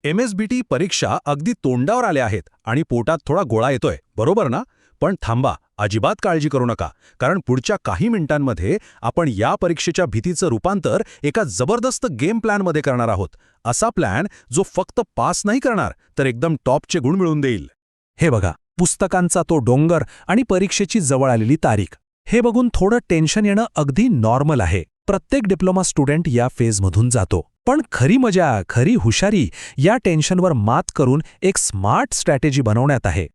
MSBT परीक्षा अगदी तोंडावर आल्या आहेत आणि पोटात थोडा गोळा येतोय, बरोबर ना? पण थांबा, अजिबात काळजी करू नका, कारण पुढच्या काही मिनिटांमध्ये आपण या परीक्षेच्या भीतीचं रूपांतर एका जबरदस्त गेम प्लॅनमध्ये करणार आहोत. असा प्लॅन जो फक्त पास नाही करणार, तर एकदम टॉपचे गुण मिळवून देईल. हे बघा, पुस्तकांचा तो डोंगर आणि परीक्षेची जवळ आलेली तारीख. हे बघून थोडं टेन्शन येणं अगदी नॉर्मल आहे. प्रत्येक डिप्लोमा स्टुडंट या फेजमधून जातो. पण खरी मजा, खरी हुशारी या टेन्शनवर मात करून एक स्मार्ट स्ट्रॅटेजी बनवण्यात आहे.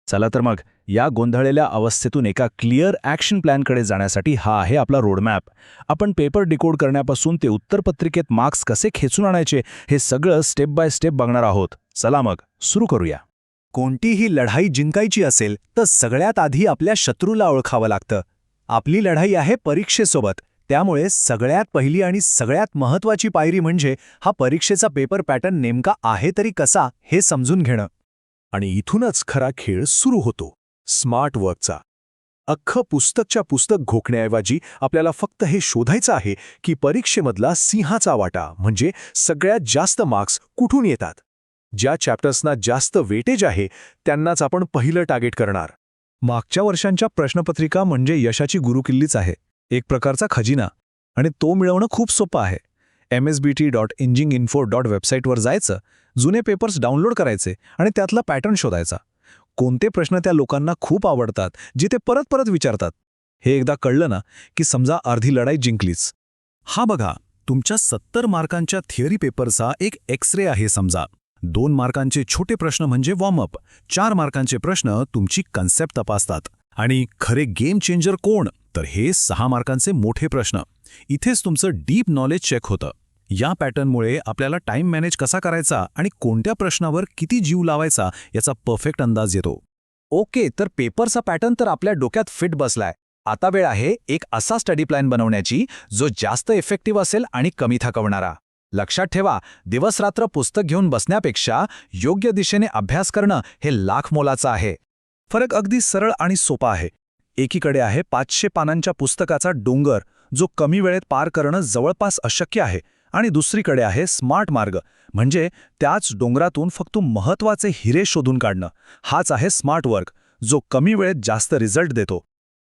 चला तर मग या गोंधळलेल्या अवस्थेतून एका क्लिअर ॲक्शन प्लॅनकडे जाण्यासाठी हा आहे आपला रोडमॅप. आपण पेपर डिकोड करण्यापासून ते उत्तरपत्रिकेत मार्क्स कसे खेचून आणायचे हे सगळं स्टेप बाय स्टेप बघणार आहोत. चला मग सुरू करूया. कोणतीही लढाई जिंकायची असेल तर सगळ्यात आधी आपल्या शत्रूला ओळखावं लागतं. आपली लढाई आहे परीक्षेसोबत. त्यामुळे सगळ्यात पहिली आणि सगळ्यात महत्त्वाची पायरी म्हणजे हा परीक्षेचा पेपर पॅटर्न नेमका आहे तरी कसा हे समजून घेणं. आणि इथूनच खरा खेळ सुरू होतो, स्मार्ट वर्कचा. अख्खं पुस्तकच्या पुस्तक घोकण्याऐवजी आपल्याला फक्त हे शोधायचं आहे की परीक्षेमधला सिंहाचा वाटा म्हणजे सगळ्यात जास्त मार्क्स कुठून येतात. ज्या चॅप्टर्सना जास्त वेटेज आहे त्यांनाच आपण पहिलं टार्गेट करणार. मागच्या वर्षांच्या प्रश्नपत्रिका म्हणजे यशाची गुरुकिल्लीच आहे, एक प्रकारचा खजिना. आणि तो मिळवणं खूप सोपं आहे. msbt.enginginfo वेबसाईटवर जायचं, जुने पेपर्स डाउनलोड करायचे आणि त्यातला पॅटर्न शोधायचा. कोणते प्रश्न त्या लोकांना खूप आवडतात, जे ते परत परत विचारतात. हे एकदा कळलं ना की समजा अर्धी लढाई जिंकलीच. हा बघा, तुमच्या 70 मार्कांच्या थिअरी पेपरचा एक एक्स-रे आहे समजा. 2 मार्कांचे छोटे प्रश्न म्हणजे वॉर्मअप, 4 मार्कांचे प्रश्न तुमची कन्सेप्ट तपासतात. आणि खरे गेम चेंजर कोण, तर हे 6 मार्कांचे मोठे प्रश्न. इथेच तुमचं डीप नॉलेज चेक होतं. या पॅटर्नमुळे आपल्याला टाइम मॅनेज कसा करायचा आणि कोणत्या प्रश्नावर किती जीव लावायचा याचा परफेक्ट अंदाज येतो. ओके, तर पेपरचा पॅटर्न तर आपल्या डोक्यात फिट बसलाय. आता वेळ आहे एक असा स्टडी प्लॅन बनवण्याची जो जास्त इफेक्टिव्ह असेल आणि कमी थकवणारा. लक्षात ठेवा, दिवसरात्र पुस्तक घेऊन बसण्यापेक्षा योग्य दिशेने अभ्यास करणं हे लाख मोलाचं आहे. फरक अगदी सरळ आणि सोपा आहे. एकीकडे आहे 500 पानांच्या पुस्तकाचा डोंगर जो कमी वेळेत पार करणं जवळपास अशक्य आहे, आणि दुसरीकडे आहे स्मार्ट मार्ग, म्हणजे त्याच डोंगरातून फक्त महत्त्वाचे हिरे शोधून काढणं. हाच आहे स्मार्ट वर्क, जो कमी वेळेत जास्त रिझल्ट देतो.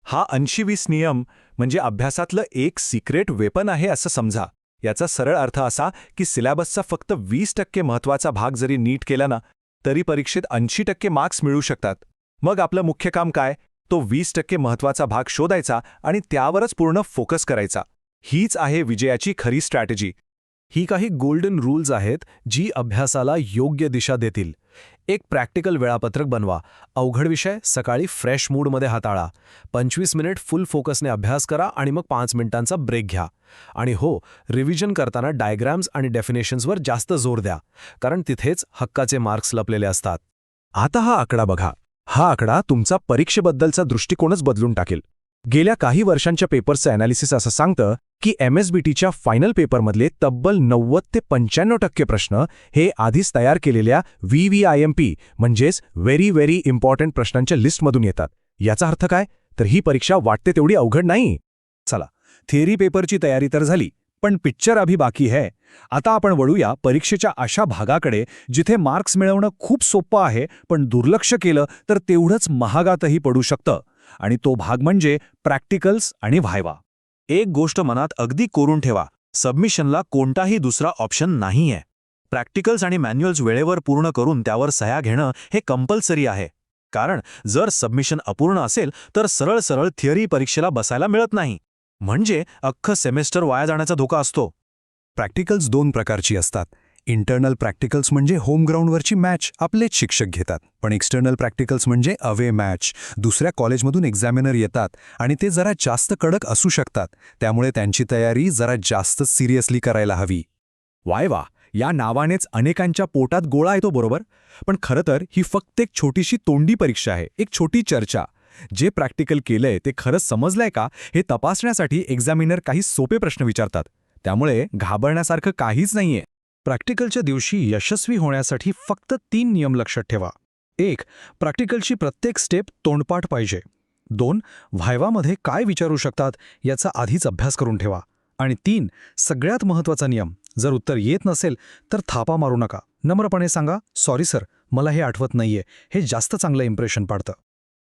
हा 80-20 नियम म्हणजे अभ्यासातलं एक सिक्रेट वेपन आहे असं समजा. याचा सरळ अर्थ असा की सिलेबसचा फक्त 20% महत्त्वाचा भाग जरी नीट केला ना, तरी परीक्षेत 80% मार्क्स मिळू शकतात. मग आपलं मुख्य काम काय, तो 20% महत्त्वाचा भाग शोधायचा आणि त्यावरच पूर्ण फोकस करायचा. हीच आहे विजयाची खरी स्ट्रॅटेजी. ही काही गोल्डन रूल्स आहेत जी अभ्यासाला योग्य दिशा देतील. एक प्रॅक्टिकल वेळापत्रक बनवा. अवघड विषय सकाळी फ्रेश मूडमध्ये हाताळा. 25 मिनिट फुल फोकसने अभ्यास करा आणि मग 5 मिनिटांचा ब्रेक घ्या. आणि हो, रिव्हिजन करताना डायग्राम्स आणि डेफिनेशन्सवर जास्त जोर द्या, कारण तिथेच हक्काचे मार्क्स लपलेले असतात. आता हा आकडा बघा. हा आकडा तुमचा परीक्षेबद्दलचा दृष्टिकोनच बदलून टाकेल. गेल्या काही वर्षांच्या पेपरचं ॲनालिसिस असं सांगतं की MSBTच्या फायनल पेपरमधले तब्बल 90 ते 95% प्रश्न हे आधीच तयार केलेल्या VVIMP म्हणजेच व्हेरी व्हेरी इम्पॉर्टंट प्रश्नांच्या लिस्टमधून येतात. याचा अर्थ काय, तर ही परीक्षा वाटते तेवढी अवघड नाही. चला, थिअरी पेपरची तयारी तर झाली, पण पिक्चर अभी बाकी है. आता आपण वळूया परीक्षेच्या अशा भागाकडे जिथे मार्क्स मिळवणं खूप सोपं आहे, पण दुर्लक्ष केलं तर तेवढंच महागातही पडू शकतं. आणि तो भाग म्हणजे प्रॅक्टिकल्स आणि व्हायवा. एक गोष्ट मनात अगदी कोरून ठेवा, सबमिशनला कोणताही दुसरा ऑप्शन नाहीये. प्रॅक्टिकल्स आणि मॅन्युअल्स वेळेवर पूर्ण करून त्यावर सह्या घेणं हे कंपल्सरी आहे. कारण जर सबमिशन अपूर्ण असेल तर सरळ सरळ थिअरी परीक्षेला बसायला मिळत नाही. म्हणजे अख्खं सेमेस्टर वाया जाण्याचा धोका असतो. प्रॅक्टिकल्स 2 प्रकारची असतात. इंटरनल प्रॅक्टिकल्स म्हणजे होम ग्राउंडवरची मॅच आपलेच शिक्षक घेतात, पण एक्सटर्नल प्रॅक्टिकल्स म्हणजे अवे मॅच. दुसऱ्या कॉलेजमधून एक्झामिनर येतात आणि ते जरा जास्त कडक असू शकतात, त्यामुळे त्यांची तयारी जरा जास्त सिरियसली करायला हवी. वायवा, या नावानेच अनेकांच्या पोटात गोळा येतो, बरोबर. पण खरं तर ही फक्त एक छोटीशी तोंडी परीक्षा आहे, एक छोटी चर्चा. जे प्रॅक्टिकल केलंय ते खरंच समजलंय का हे तपासण्यासाठी एक्झामिनर काही सोपे प्रश्न विचारतात. त्यामुळे घाबरण्यासारखं काहीच नाहीये. प्रॅक्टिकलच्या दिवशी यशस्वी होण्यासाठी फक्त 3 नियम लक्षात ठेवा. 1. प्रॅक्टिकलची प्रत्येक स्टेप तोंडपाठ पाहिजे. 2. व्हायवामध्ये काय विचारू शकतात याचा आधीच अभ्यास करून ठेवा. आणि 3. सगळ्यात महत्त्वाचा नियम, जर उत्तर येत नसेल तर थापा मारू नका. नम्रपणे सांगा, सॉरी सर, मला हे आठवत नाहीये. हे जास्त चांगलं इम्प्रेशन पाडतं.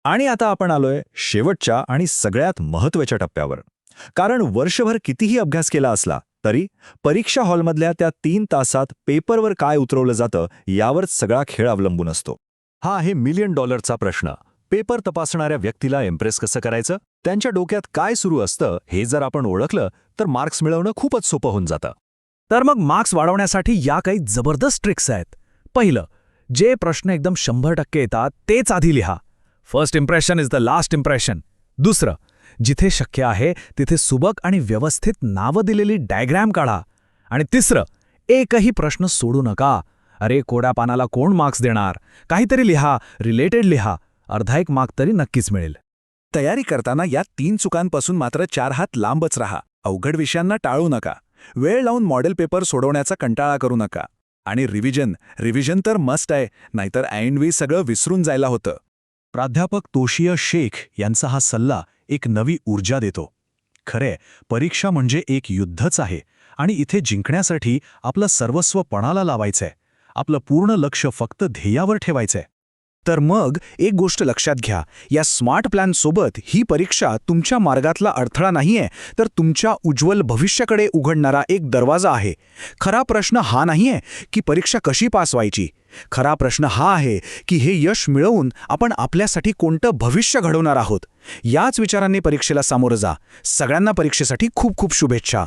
आणि आता आपण आलोय शेवटच्या आणि सगळ्यात महत्त्वाच्या टप्प्यावर. कारण वर्षभर कितीही अभ्यास केला असला तरी परीक्षा हॉलमधल्या त्या 3 तासात पेपरवर काय उतरवलं जातं यावरच सगळा खेळ अवलंबून असतो. हा आहे $1 मिलियन प्रश्न. पेपर तपासणाऱ्या व्यक्तीला इम्प्रेस कसं करायचं, त्यांच्या डोक्यात काय सुरू असतं हे जर आपण ओळखलं तर मार्क्स मिळवणं खूपच सोपं होऊन जातं. तर मग मार्क्स वाढवण्यासाठी या काही जबरदस्त ट्रिक्स आहेत. पहिलं, जे प्रश्न एकदम 100% येतात तेच आधी लिहा. First impression is the last impression. दुसरं, जिथे शक्य आहे तिथे सुबक आणि व्यवस्थित नावं दिलेली डायग्रॅम काढा. आणि तिसरं, एकही प्रश्न सोडू नका. अरे कोड्या पानाला कोण मार्क्स देणार, काहीतरी लिहा, रिलेटेड लिहा. अर्धा 1 मार्क तरी नक्कीच मिळेल. तयारी करताना या 3 चुकांपासून मात्र 4 हात लांबच राहा. अवघड विषयांना टाळू नका. वेळ लावून मॉडेल पेपर सोडवण्याचा कंटाळा करू नका. आणि रिव्हिजन तर मस्ट आहे, नाहीतर ऐनवेळी सगळं विसरून जायला होतं. प्राध्यापक तोशिया शेख यांचा हा सल्ला एक नवी ऊर्जा देतो. खरे, परीक्षा म्हणजे एक युद्धच आहे आणि इथे जिंकण्यासाठी आपलं सर्वस्व पणाला लावायचंय. आपलं पूर्ण लक्ष फक्त ध्येयावर ठेवायचंय. तर मग एक गोष्ट लक्षात घ्या, या स्मार्ट प्लॅनसोबत ही परीक्षा तुमच्या मार्गातला अडथळा नाहीये, तर तुमच्या उज्ज्वल भविष्याकडे उघडणारा एक दरवाजा आहे. खरा प्रश्न हा नाहीये की परीक्षा कशी पास व्हायची. खरा प्रश्न हा आहे की हे यश मिळवून आपण आपल्यासाठी कोणतं भविष्य घडवणार आहोत. याच विचारांनी परीक्षेला सामोरं जा. सगळ्यांना परीक्षेसाठी खूप खूप शुभेच्छा.